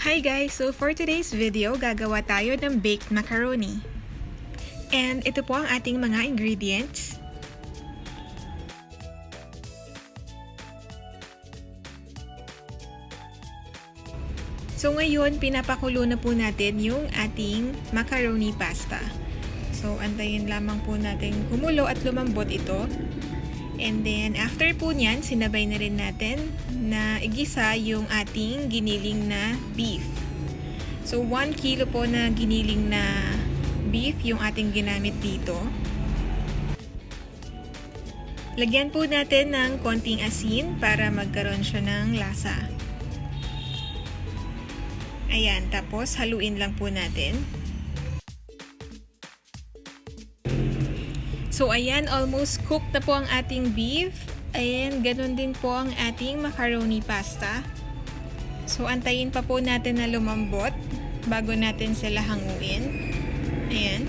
Hi guys! So for today's video, gagawa tayo ng baked macaroni. And ito po ang ating mga ingredients. So ngayon, pinapakulo na po natin yung ating macaroni pasta. So antayin lamang po natin kumulo at lumambot ito. And then after po niyan, sinabay na rin natin na igisa yung ating giniling na beef. So 1 kilo po na giniling na beef yung ating ginamit dito. Lagyan po natin ng konting asin para magkaroon siya ng lasa. Ayan, tapos haluin lang po natin. So ayan, almost cooked na po ang ating beef. And ganun din po ang ating macaroni pasta. So antayin pa po natin na lumambot bago natin sila hanguin. Ayan.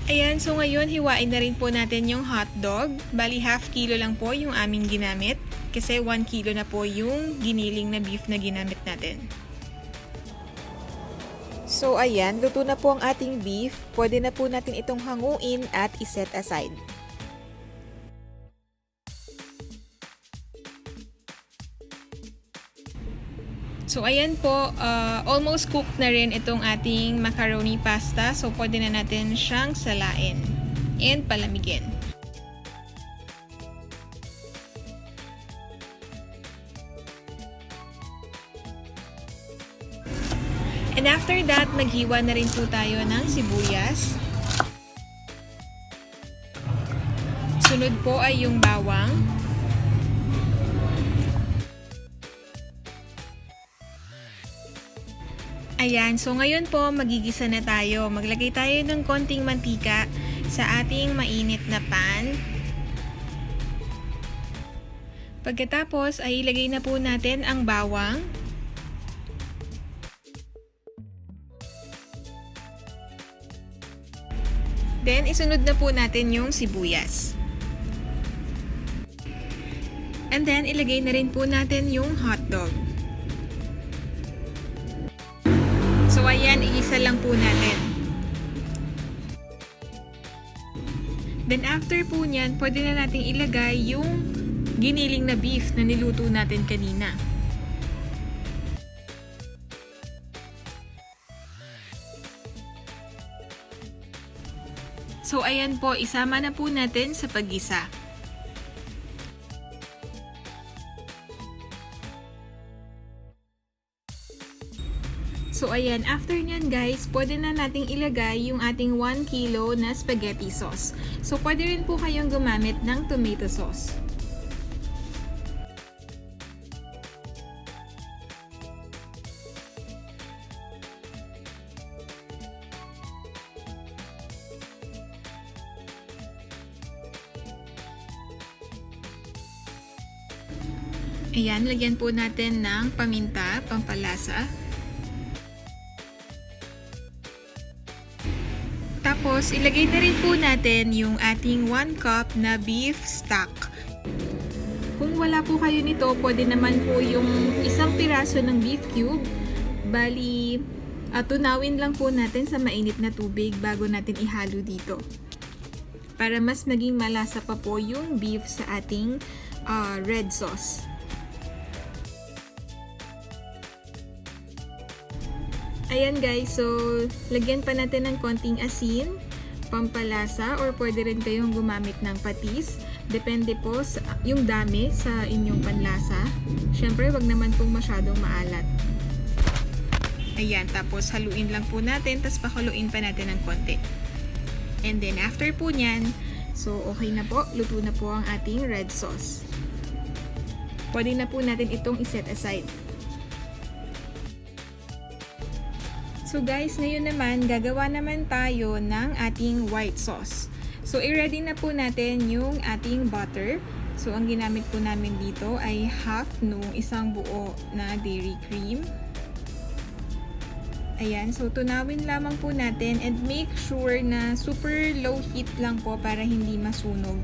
Ayan, so ngayon hiwain na rin po natin yung hotdog. Bali half kilo lang po yung aming ginamit. Kasi 1 kilo na po yung giniling na beef na ginamit natin. So ayan, luto na po ang ating beef. Pwede na po natin itong hanguin at iset aside. So ayan po, almost cooked na rin itong ating macaroni pasta. So pwede na natin siyang salain and palamigin. And after that, maghiwa na rin po tayo ng sibuyas. Sunod po ay yung bawang. Ayan, so ngayon po magigisa na tayo. Maglagay tayo ng konting mantika sa ating mainit na pan. Pagkatapos ay ilagay na po natin ang bawang. Then, isunod na po natin yung sibuyas. And then, ilagay na rin po natin yung hotdog. So, ayan, iisa lang po natin. Then, after po nyan, pwede na natin ilagay yung giniling na beef na niluto natin kanina. So ayan po, isama na po natin sa paggisa. So ayan, after nyan guys, pwede na nating ilagay yung ating 1 kilo na spaghetti sauce. So pwede rin po kayong gumamit ng tomato sauce. Ayan, lagyan po natin ng paminta, pampalasa. Tapos, ilagay na rin po natin yung ating 1 cup na beef stock. Kung wala po kayo nito, pwede naman po yung isang piraso ng beef cube. Bali, tunawin lang po natin sa mainit na tubig bago natin ihalo dito. Para mas maging malasa pa po yung beef sa ating red sauce. Ayan guys, so lagyan pa natin ng konting asin, pampalasa, or pwede rin kayong gumamit ng patis. Depende po sa yung dami sa inyong panlasa. Siyempre, wag naman pong masyadong maalat. Ayan, tapos haluin lang po natin, tapos pakuluin pa natin ng konti. And then after po nyan, so okay na po, luto na po ang ating red sauce. Pwede na po natin itong iset aside. So guys, ngayon naman, gagawa naman tayo ng ating white sauce. So i-ready na po natin yung ating butter. So ang ginamit po namin dito ay half nung isang buo na dairy cream. Ayan, so tunawin lamang po natin and make sure na super low heat lang po para hindi masunog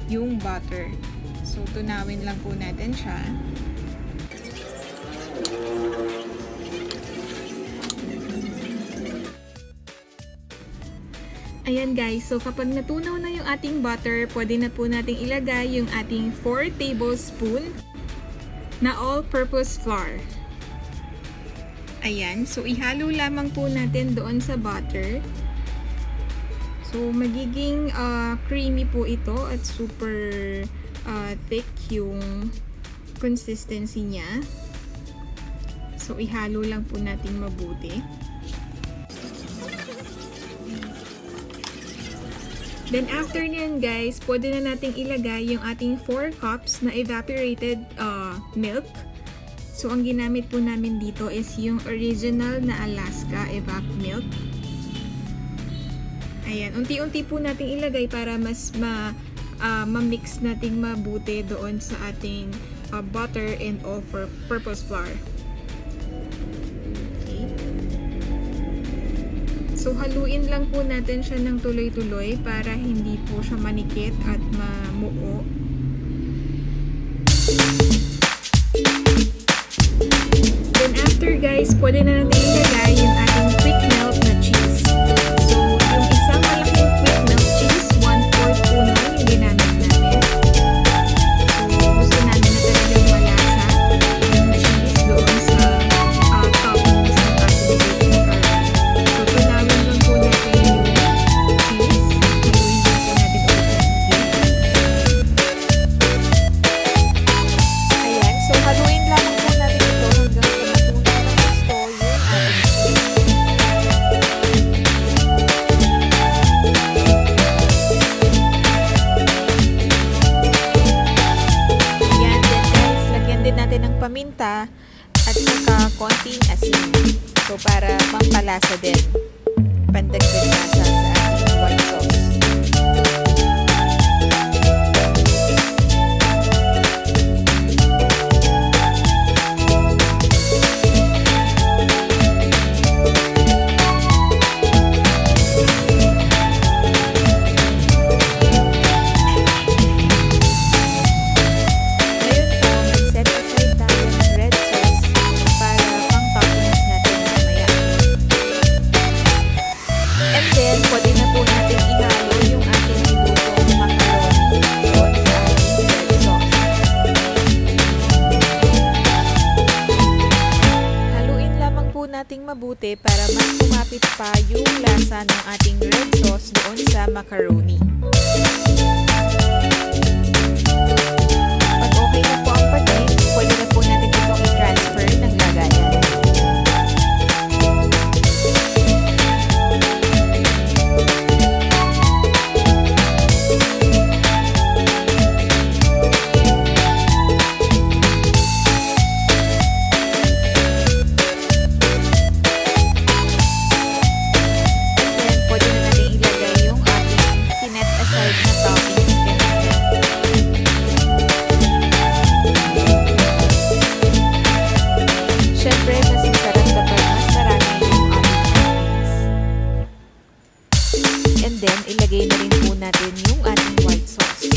yung butter. So tunawin lang po natin siya. Ayan guys, so kapag natunaw na yung ating butter, pwede na po nating ilagay yung ating 4 tablespoon na all-purpose flour. Ayan, so ihalo lamang po natin doon sa butter. So magiging creamy po ito at super thick yung consistency niya. So ihalo lang po natin mabuti. Then after nyan guys, pwede na nating ilagay yung ating 4 cups na evaporated milk. So ang ginamit po namin dito is yung original na Alaska evap milk. Ayan, unti-unti po nating ilagay para mas ma-mix nating mabuti doon sa ating butter and all-purpose flour. Okay. So haluin lang po natin siya ng tuloy-tuloy para hindi po siya manikit at mamuo. Then after guys, pwede na natin ilagay yung ating quick melt na cheese. So yung isang malaking quick melt cheese, 1/4 po na yung ginamit namin. So gusto namin na talagang malasa yung cheese doon sa toppings ng ating macaroni. So tunawin lang po natin yung cheese. Haluin lang po natin ulit. Ayan, so haluin lang po natin ito hanggang sa ng paminta at saka konting asin. So para pampalasa din. Pandagdag lasa sa ating white sauce. Nating mabuti para mas kumapit pa yung lasa ng ating red sauce doon sa macaroni. Pag okay na po ang patis, pwede na po natin itong i-transfer ng lagayan. And then, ilagay na rin po natin yung ating white sauce.